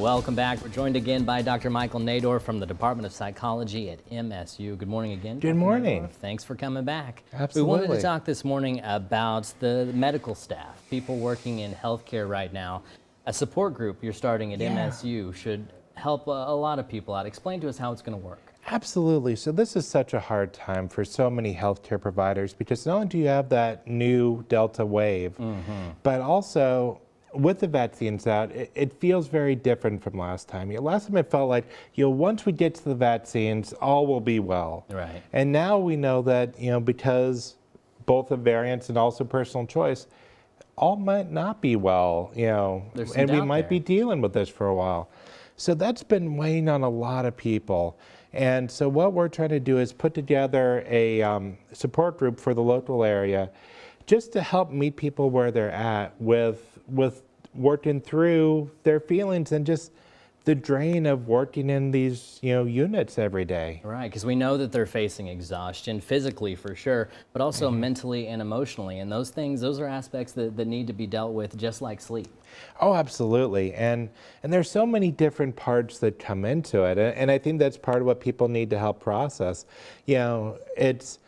Welcome back. We're joined again by Dr. Michael Nadorff from the Department of Psychology at MSU. Good morning again. Good morning. Nadorff. Thanks for coming back. Absolutely. We wanted to talk this morning about the medical staff, people working in healthcare right now. A support group you're starting at MSU should help a lot of people out. Explain to us how it's going to work. Absolutely. So this is such a hard time for so many healthcare providers because not only do you have that new Delta wave, but also with the vaccines out, it feels very different from last time. Last time it felt like, once we get to the vaccines, all will be well. Right. And now we know that, because both the variants and also personal choice, all might not be well, and we might be dealing with this for a while. So that's been weighing on a lot of people. And so what we're trying to do is put together a support group for the local area just to help meet people where they're at with working through their feelings and just the drain of working in these units every day. Right, because we know that they're facing exhaustion physically for sure, but also mentally and emotionally. And those are aspects that need to be dealt with just like sleep. Oh, absolutely. And there's so many different parts that come into it. And I think that's part of what people need to help process. It's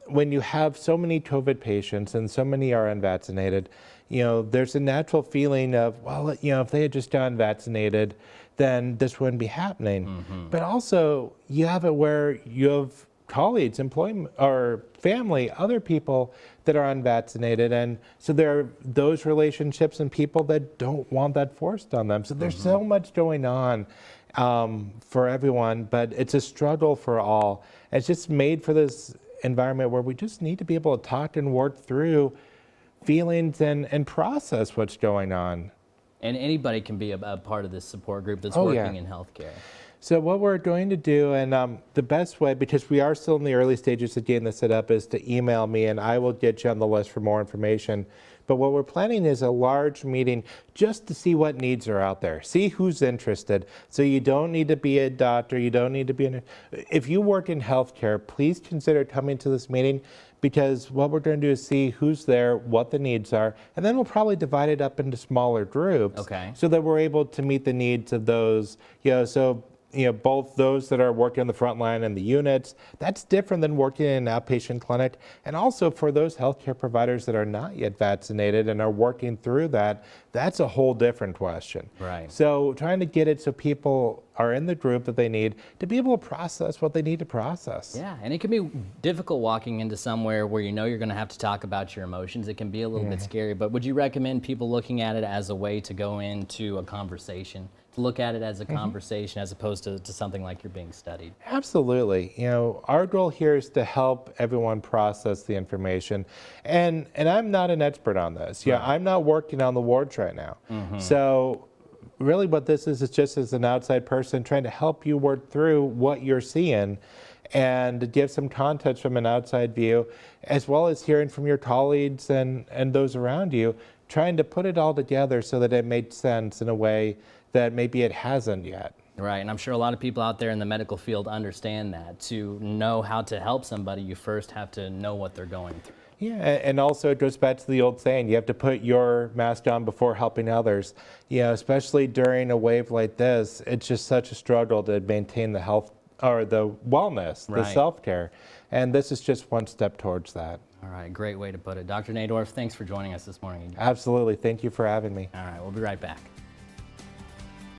when you have so many COVID patients and so many are unvaccinated, there's a natural feeling of, well, if they had just gotten vaccinated, then this wouldn't be happening. But also, you have it where you have colleagues, employment, or family, other people that are unvaccinated. And so there are those relationships and people that don't want that forced on them. So there's so much going on for everyone, but it's a struggle for all. It's just made for this environment where we just need to be able to talk and work through feelings and process what's going on. And anybody can be a part of this support group that's working in healthcare. So what we're going to do, and the best way, because we are still in the early stages of getting this set up, is to email me and I will get you on the list for more information. But what we're planning is a large meeting just to see what needs are out there, see who's interested. So you don't need to be a doctor, you don't need to be if you work in healthcare, please consider coming to this meeting, because what we're going to do is see who's there, what the needs are, and then we'll probably divide it up into smaller groups so that we're able to meet the needs of those, both those that are working on the front line and the units. That's different than working in an outpatient clinic. And also for those healthcare providers that are not yet vaccinated and are working through that, that's a whole different question. Right. So trying to get it so people are in the group that they need to be able to process what they need to process. Yeah, and it can be difficult walking into somewhere where you're going to have to talk about your emotions. It can be a little bit scary, but would you recommend people looking at it as a way to go into a conversation? To look at it as a conversation as opposed to something like you're being studied. Absolutely. Our goal here is to help everyone process the information. And I'm not an expert on this. I'm not working on the wards right now. So really what this is just as an outside person trying to help you work through what you're seeing and give some context from an outside view, as well as hearing from your colleagues and those around you, trying to put it all together so that it makes sense in a way that maybe it hasn't yet. Right, and I'm sure a lot of people out there in the medical field understand that. To know how to help somebody, you first have to know what they're going through. Yeah, and also it goes back to the old saying, you have to put your mask on before helping others. Especially during a wave like this, it's just such a struggle to maintain the health or the wellness, the self-care. And this is just one step towards that. All right, great way to put it. Dr. Nadorff, thanks for joining us this morning. Absolutely, thank you for having me. All right, we'll be right back.